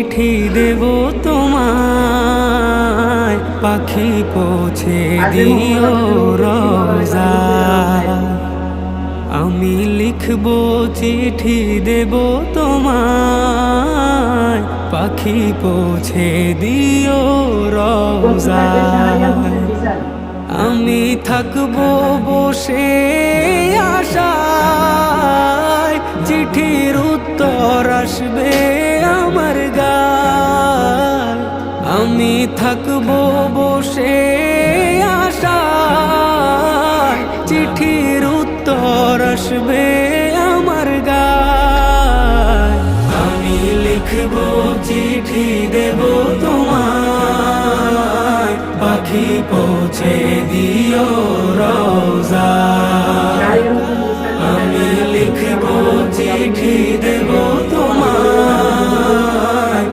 চিঠি দেব তোমায়, পাখি পৌঁছে দিও রোজায়। আমি লিখব চিঠি দেব তোমায়, পাখি পৌঁছে দিও রোজায়। আমি থাকবো বসে আশায়, চিঠির উত্তর আসবে আমার গায়। আমি থাকবো বসে আশায়, চিঠির উত্তর আসবে আমার গায়। আমি লিখব চিঠি দেব তোমায়, পাখি পৌঁছে দিও রোজায়। আমি লিখব চিঠি দেব